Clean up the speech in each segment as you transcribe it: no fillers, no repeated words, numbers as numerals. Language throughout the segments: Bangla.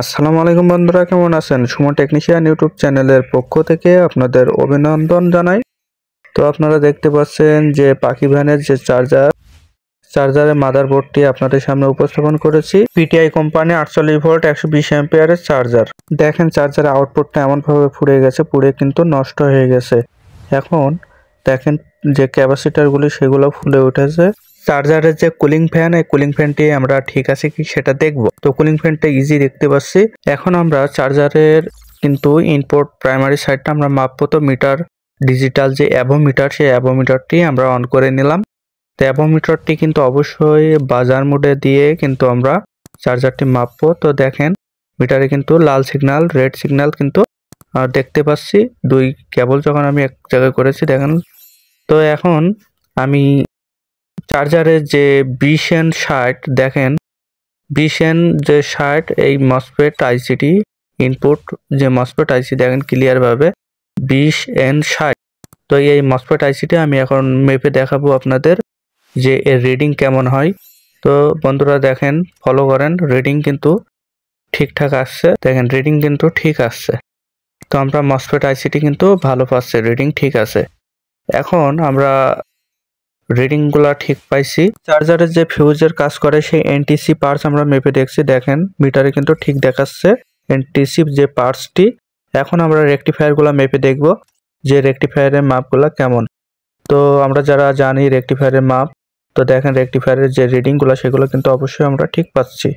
আসসালামু আলাইকুম বন্ধুরা, কেমন আছেন? সুমন টেকনিশিয়ান ইউটিউব চ্যানেলের পক্ষ থেকে আপনাদের অভিনন্দন জানাই। তো আপনারা দেখতে পাচ্ছেন যে পাখি ভ্যানের যে চার্জারের মাদারবোর্ডটি আপনাদের সামনে উপস্থাপন করেছি। পিটিআই কোম্পানি 48 ভোল্ট 120 অ্যাম্পিয়ারের চার্জার। দেখেন চার্জারের আউটপুটটা এমনভাবে পুড়ে গেছে, পুড়ে কিন্তু নষ্ট হয়ে গেছে। এখন দেখেন যে ক্যাপাসিটারগুলি সেগুলো ফুলে উঠেছে। চার্জারের যে কুলিং ফ্যান, এই কুলিং ফ্যানটি আমরা ঠিক আছে কি সেটা দেখব। তো কুলিং ফ্যানটা ইজি দেখতে পাচ্ছি। এখন আমরা চার্জারের কিন্তু ইনপুট প্রাইমারি সাইডটা আমরা মাপবো। তো মিটার ডিজিটাল যে অ্যাভোমিটার, সেই অ্যাভোমিটারটি আমরা অন করে নিলাম। তো অ্যাভোমিটারটি কিন্তু অবশ্যই বাজার মোডে দিয়ে কিন্তু আমরা চার্জারটি মাপবো। তো দেখেন মিটারে কিন্তু লাল সিগন্যাল, রেড সিগন্যাল কিন্তু দেখতে পাচ্ছি। দুই কেবল যখন আমি এক জায়গায় করেছি দেখেন। তো এখন আমি চার্জারের যে 20N60 দেখেন, 20N60 এই মসফেট আইসিটি ইনপুট যে মসফেট আইসি দেখেন ক্লিয়ার ভাবে 20N60। তো এই মসফেট আইসিটি আমি এখন মেপে দেখাবো আপনাদের যে এর রিডিং কেমন হয়। তো বন্ধুরা দেখেন, ফলো করেন, রিডিং কিন্তু ঠিকঠাক আসছে। দেখেন রিডিং কিন্তু ঠিক আসছে। তো আমরা মসফেট আইসিটি কিন্তু ভালো পাচ্ছে, রিডিং ঠিক আছে। এখন আমরা রিডিংগুলা ঠিক পাইছি। চার্জারের যে ফিউজের কাজ করে সেই এনটিসি পার্টস আমরা মেপে দেখছি। দেখেন মিটারে কিন্তু ঠিক দেখাচ্ছে এনটিসি যে পার্টসটি। এখন আমরা রেকটিফায়ারগুলা মেপে দেখব যে রেকটিফায়ারের মাপগুলা কেমন। তো আমরা যারা জানি রেকটিফায়ারের মাপ, তো দেখেন রেকটিফায়ারের যে রিডিংগুলা সেগুলো কিন্তু অবশ্যই আমরা ঠিক পাচ্ছি।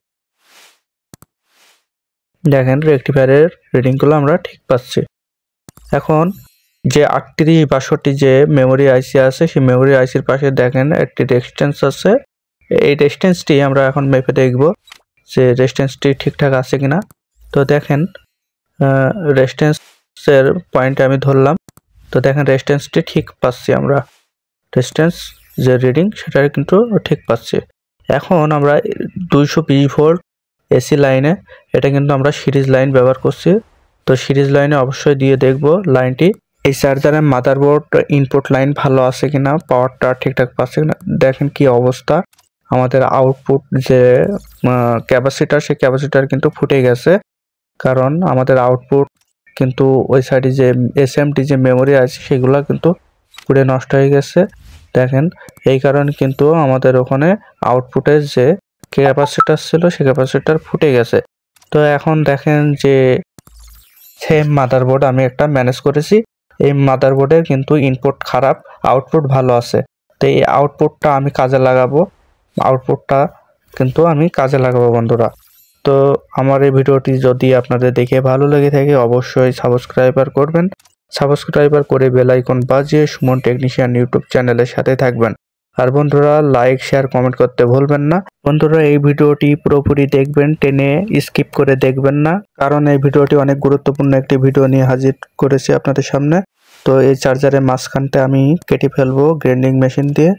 দেখেন রেকটিফায়ারের রিডিংগুলো আমরা ঠিক পাচ্ছি। এখন যে 3862 যে মেমোরি আইসি আছে, সেই মেমোরি আইসির পাশে দেখেন একটি রেজিস্ট্যান্স আছে। এই রেজিস্ট্যান্সটি আমরা এখন মেপে দেখব যে রেজিস্ট্যান্সটি ঠিকঠাক আছে কিনা। তো দেখেন রেজিস্ট্যান্সের পয়েন্টে আমি ধরলাম। তো দেখেন রেজিস্ট্যান্সটি ঠিক পাচ্ছি আমরা, রেজিস্ট্যান্স যে রিডিং সেটা কিন্তু ঠিক পাচ্ছি। এখন আমরা 220 ভোল্ট এসি লাইনে, এটা কিন্তু আমরা সিরিজ লাইন ব্যবহার করছি। তো সিরিজ লাইনে অবশ্যই দিয়ে দেখব লাইনটি। এই চার্জারের মাদারবোর্ড ইনপুট লাইন ভালো আছে কিনা, পাওয়ারটা ঠিকঠাক পাচ্ছে কিনা। দেখেন কি অবস্থা, আমাদের আউটপুট যে ক্যাপাসিটার, সেই ক্যাপাসিটার কিন্তু ফুটে গেছে। কারণ আমাদের আউটপুট কিন্তু ওই সাইডে যে এসএমটি যে মেমোরি আছে সেগুলো কিন্তু পুড়ে নষ্ট হয়ে গেছে। দেখেন এই কারণে কিন্তু আমাদের ওখানে আউটপুটের যে ক্যাপাসিটার ছিল সেই ক্যাপাসিটার ফুটে গেছে। তো এখন দেখেন যে সেম মাদারবোর্ড আমি একটা ম্যানেজ করেছি। এই মাদারবোর্ডের কিন্তু ইনপুট খারাপ, আউটপুট ভালো আছে। তো এই আউটপুটটা আমি কাজে লাগাবো, আউটপুটটা কিন্তু আমি কাজে লাগাবো বন্ধুরা। তো আমার এই ভিডিওটি যদি আপনাদের দেখে ভালো লেগে থাকে অবশ্যই সাবস্ক্রাইবার করবেন। সাবস্ক্রাইবার করে বেল আইকন বাজিয়ে সুমন টেকনিশিয়ান ইউটিউব চ্যানেলের সাথে থাকবেন। আর বন্ধুরা লাইক শেয়ার কমেন্ট করতে ভুলবেন না। বন্ধুরা এই ভিডিওটি পুরোপুরি দেখবেন, টেনে স্কিপ করে দেখবেন না, কারণ এই ভিডিওটি অনেক গুরুত্বপূর্ণ একটি ভিডিও নিয়ে হাজির করেছি আপনাদের সামনে। তো এই চার্জারের মাঝখানটা আমি কেটে ফেলবো গ্রাইন্ডিং মেশিন দিয়ে।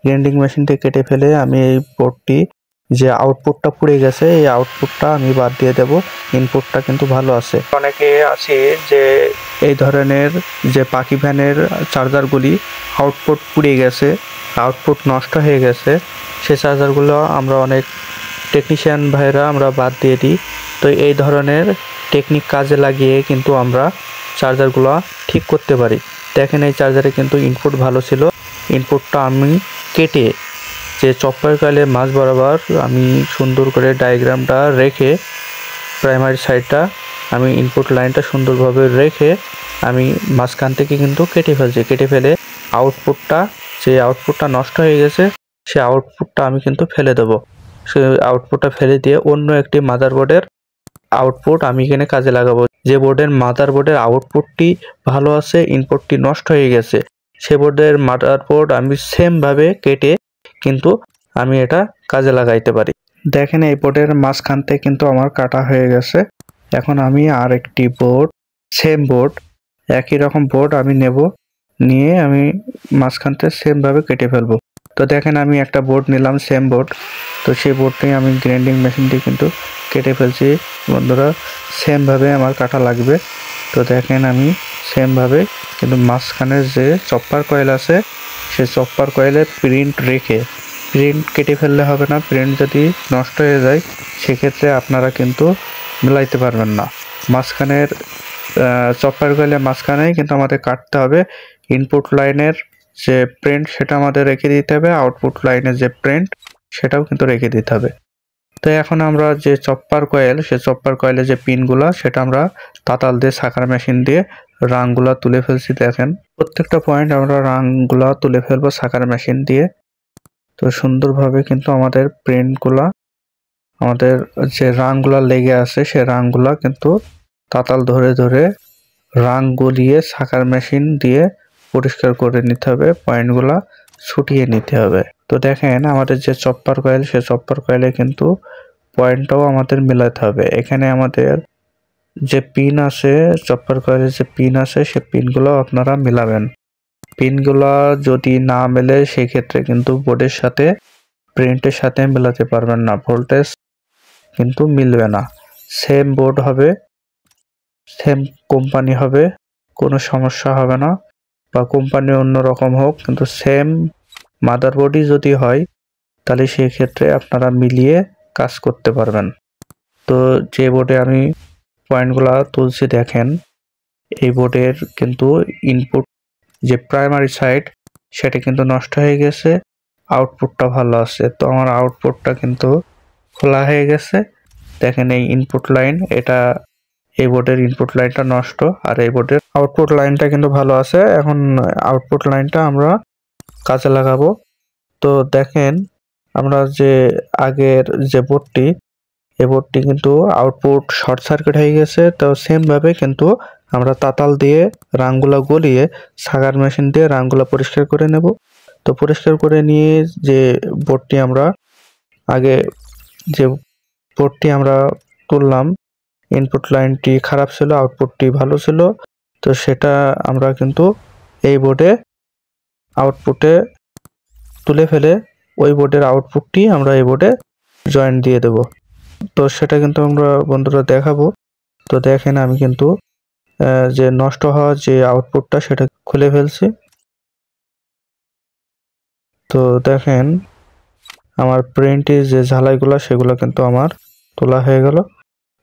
গ্রাইন্ডিং মেশিন দিয়ে কেটে ফেলে আমি এই বোর্ডটি যে আউটপুটটা পুড়ে গেছে এই আউটপুটটা আমি বাদ দিয়ে দেব, ইনপুটটা কিন্তু ভালো আছে। অনেকে আছে যে এই ধরনের যে পাখি ভ্যানের চার্জারগুলি আউটপুট পুড়ে গেছে, আউটপুট নষ্ট হয়ে গেছে, সেই চার্জারগুলো আমরা অনেক টেকনিশিয়ান ভাইরা আমরা বাদ দিয়ে দিই। তো এই ধরনের টেকনিক কাজে লাগিয়ে কিন্তু আমরা চার্জারগুলো ঠিক করতে পারি। দেখেন এই চার্জারে কিন্তু ইনপুট ভালো ছিল, ইনপুটটা আমি কেটে যে চপার কয়েলে মাঝ বরাবর আমি সুন্দর করে ডায়াগ্রামটা রেখে প্রাইমারি সাইডটা আমি ইনপুট লাইনটা সুন্দরভাবে রেখে আমি মাঝখান থেকে কিন্তু কেটে ফেলছি। কেটে ফেলে আউটপুটটা, যে আউটপুটটা নষ্ট হয়ে গেছে সেই আউটপুটটা আমি কিন্তু ফেলে দেবো। সেই আউটপুটটা ফেলে দিয়ে অন্য একটি মাদারবোর্ডের আউটপুট আমি এখানে কাজে লাগাবো। যে বোর্ডের মাদারবোর্ডের আউটপুটটি ভালো আছে, ইনপুটটি নষ্ট হয়ে গেছে, সে বোর্ডের মাদারবোর্ড আমি সেমভাবে কেটে কিন্তু আমি এটা কাজে লাগাইতে পারি। দেখেন এই বোর্ডের মাঝখান থেকে কিন্তু আমার কাটা হয়ে গেছে। এখন আমি আর একটি বোর্ড, সেম বোর্ড, একই রকম বোর্ড আমি নেব, নিয়ে আমি মাঝখান থেকে সেমভাবে কেটে ফেলবো। তো দেখেন আমি একটা বোর্ড নিলাম, সেম বোর্ড। তো সেই বোর্ডটি আমি গ্রাইন্ডিং মেশিন দিয়ে কিন্তু কেটে ফেলছি বন্ধুরা, সেমভাবে আমার কাটা লাগবে। তো দেখেন আমি সেমভাবে কিন্তু মাঝখানের যে চপার কয়েল আছে সেই চপার কয়েলে প্রিন্ট রেখে, প্রিন্ট কেটে ফেললে হবে না, প্রিন্ট যদি নষ্ট হয়ে যায় সেক্ষেত্রে আপনারা কিন্তু মিলাইতে পারবেন না। মাঝখানের চপার কয়েলের মাঝখানেই কিন্তু আমাদের কাটতে হবে। ইনপুট লাইনের যে প্রিন্ট সেটা আমাদের রেখে দিতে হবে, আউটপুট লাইনের যে প্রিন্ট সেটাও কিন্তু রেখে দিতে হবে। তো এখন আমরা যে চপার কয়েল, সে চপার কয়েলের যে পিনগুলা সেটা আমরা তাতাল দিয়ে সাকার মেশিন দিয়ে রাংগুলা তুলে ফেলছি। দেখেন প্রত্যেকটা পয়েন্ট আমরা রাংগুলা তুলে ফেলবো সাকার মেশিন দিয়ে। তো সুন্দরভাবে কিন্তু আমাদের প্রিন্টগুলা, আমাদের যে রাংগুলা লেগে আছে সে রাংগুলা কিন্তু তাতাল ধরে ধরে রাং গলিয়ে সাকার মেশিন দিয়ে পরিষ্কার করে নিতে হবে, পয়েন্টগুলা ছুটিয়ে নিতে হবে। তো দেখেন আমাদের যে চপার কয়েল, সে চপার কয়েলে কিন্তু পয়েন্টটাও আমাদের মেলাতে হবে। এখানে আমাদের যে পিন আছে, চপার কয়েলের যে পিন আছে, সে পিনগুলো আপনারা মেলাবেন। পিনগুলা যদি না মেলে সেক্ষেত্রে কিন্তু বোর্ডের সাথে প্রিন্টের সাথে মেলাতে পারবেন না, ভোল্টেজ কিন্তু মিলবে না। সেম বোর্ড হবে, সেম কোম্পানি হবে, কোনো সমস্যা হবে না, বা কোম্পানি অন্যরকম হোক কিন্তু সেম মাদারবোর্ডই যদি হয় তাহলে সেই ক্ষেত্রে আপনারা মিলিয়ে কাজ করতে পারবেন। তো যে বোর্ডে আমি পয়েন্টগুলা তুলছি দেখেন, এই বোর্ডের কিন্তু ইনপুট যে প্রাইমারি সাইড সেটা কিন্তু নষ্ট হয়ে গেছে, আউটপুটটা ভালো আছে। তো আমার আউটপুটটা কিন্তু খোলা হয়ে গেছে। দেখেন এই ইনপুট লাইন, এটা এই বোর্ডের ইনপুট লাইনটা নষ্ট, আর এই বোর্ডের আউটপুট লাইনটা কিন্তু ভালো আছে। এখন আউটপুট লাইনটা আমরা কাজে লাগাবো। তো দেখেন আমরা যে আগের যে বোর্ডটি, এই বোর্ডটি কিন্তু আউটপুট শর্ট সার্কিট হয়ে গেছে। তো সেম ভাবে কিন্তু আমরা তাতাল দিয়ে রাংগুলা গলিয়ে সাগার মেশিন দিয়ে রাংগুলা পরিষ্কার করে নেব। তো পরিষ্কার করে নিয়ে যে বোর্ডটি আমরা আগে যে বোর্ডটি আমরা তুললাম, ইনপুট লাইনটি খারাপ ছিল, আউটপুটটি ভালো ছিল। তো সেটা আমরা কিন্তু এই বোর্ডে আউটপুটে তুলে ফেলে ওই বোর্ডের আউটপুটটি আমরা এই বোর্ডে জয়েন্ট দিয়ে দেব। তো সেটা কিন্তু আমরা বন্ধুরা দেখাবো। তো দেখেন আমি কিন্তু যে নষ্ট হওয়া যে আউটপুটটা সেটা খুলে ফেলছি। তো দেখেন আমার প্রিন্টের যে ঝালাইগুলো সেগুলো কিন্তু আমার তোলা হয়ে গেল।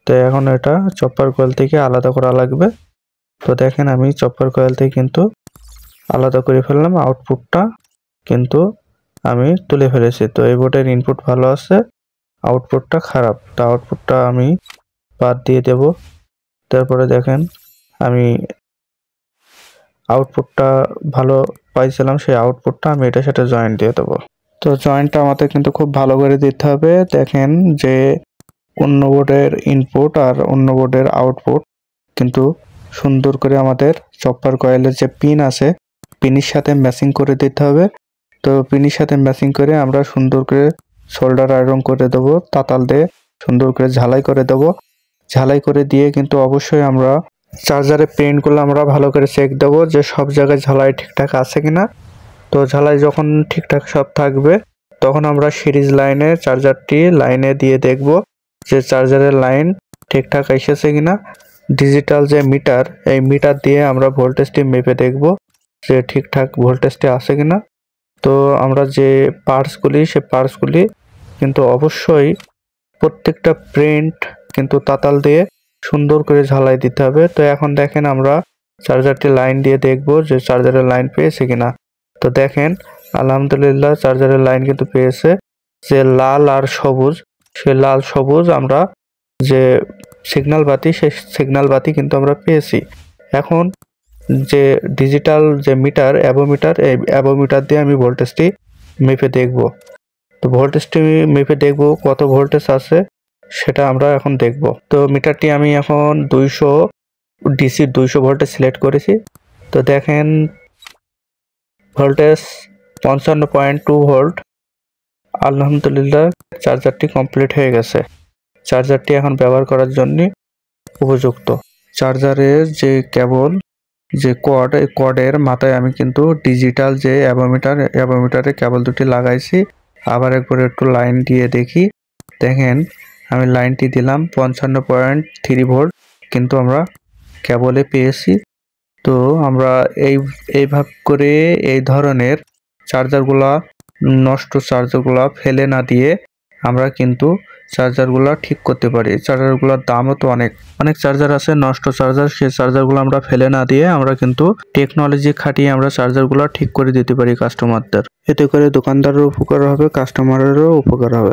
তো এখন এটা চপার কয়েল থেকে আলাদা করা লাগবে। তো দেখেন আমি চপার কয়েল থেকে কিন্তু আলাদা করে ফেললাম, আউটপুটটা কিন্তু আমি তুলে ফেলেছি। তো এই বোর্ডের ইনপুট ভালো আছে, আউটপুটটা খারাপ। তো আউটপুটটা আমি বাদ দিয়ে দেব। তারপরে দেখেন আমি আউটপুটটা ভালো পাইছিলাম, সেই আউটপুটটা আমি এটার সাথে জয়েন্ট দিয়ে দেবো। তো জয়েন্টটা আমাদের কিন্তু খুব ভালো করে দিতে হবে। দেখেন যে অন্য বোর্ডের ইনপুট আর অন্য বোর্ডের আউটপুট কিন্তু সুন্দর করে আমাদের চপার কয়েলের যে পিন আছে পিনের সাথে ম্যাচিং করে দিতে হবে। তো পিনের সাথে ম্যাচিং করে আমরা সুন্দর করে সোল্ডার আয়রন করে দেবো, তাতাল দিয়ে সুন্দর করে ঝালাই করে দেবো। ঝালাই করে দিয়ে কিন্তু অবশ্যই আমরা চার্জারের পিনগুলো আমরা ভালো করে চেক দেবো যে সব জায়গায় ঝালাই ঠিকঠাক আছে কিনা। তো ঝালাই যখন ঠিকঠাক সব থাকবে তখন আমরা সিরিজ লাইনে চার্জারটি লাইনে দিয়ে দেখব যে চার্জারের লাইন ঠিকঠাক এসেছে কিনা। ডিজিটাল যে মিটার, এই মিটার দিয়ে আমরা ভোল্টেজটি মেপে দেখব যে ঠিকঠাক ভোল্টেজটি আছে কিনা। তো আমরা যে পার্টসগুলি, সে পার্টসগুলি কিন্তু অবশ্যই প্রত্যেকটা প্রিন্ট কিন্তু তাতাল দিয়ে সুন্দর করে ঝালাই দিতে হবে। তো এখন দেখেন আমরা চার্জারটি লাইন দিয়ে দেখব যে চার্জারের লাইন পেয়েছে কিনা। তো দেখেন আলহামদুলিল্লাহ চার্জারের লাইন কিন্তু পেয়েছে। যে লাল আর সবুজ, সে লাল সবুজ আমরা যে সিগন্যাল বাতি, সেই সিগন্যাল বাতি কিন্তু আমরা পেয়েছি। এখন যে ডিজিটাল যে মিটার, অ্যাবোমিটার, এই অ্যাবোমিটার দিয়ে আমি ভোল্টেজটি মেপে দেখব। তো ভোল্টেজটি মেপে দেখব কত ভোল্টেজ আছে সেটা আমরা এখন দেখব। তো মিটারটি আমি এখন 200 ডিসি 200 ভোল্টে সিলেক্ট করেছি। তো দেখেন ভোল্টেজ 55.2 ভোল্ট। আলহামদুলিল্লাহ চার্জারটি কমপ্লিট হয়ে গেছে। চার্জারটি এখন ব্যবহার করার জন্য উপযুক্ত। চার্জারের যে কেবল, যে কর্ড, এই কর্ডের মাথায় আমি কিন্তু ডিজিটাল যে অ্যাবোমিটারের কেবল দুটি লাগাইছি। আবার একবার একটু লাইন দিয়ে দেখি। দেখেন আমি লাইনটি দিলাম 55.3 ভোল্ট কিন্তু আমরা কেবলে পেয়েছি। তো আমরা এইভাবে করে এই ধরনের চার্জারগুলা, নষ্ট চার্জারগুলা ফেলে না দিয়ে আমরা কিন্তু চার্জারগুলো ঠিক করতে পারি। চার্জারগুলোর দামও তো অনেক চার্জার আছে নষ্ট চার্জার, সেই চার্জারগুলো আমরা ফেলে না দিয়ে আমরা কিন্তু টেকনোলজি খাটিয়ে আমরা চার্জারগুলো ঠিক করে দিতে পারি কাস্টমারদের। এতে করে দোকানদারেরও উপকার হবে, কাস্টমারেরও উপকার হবে।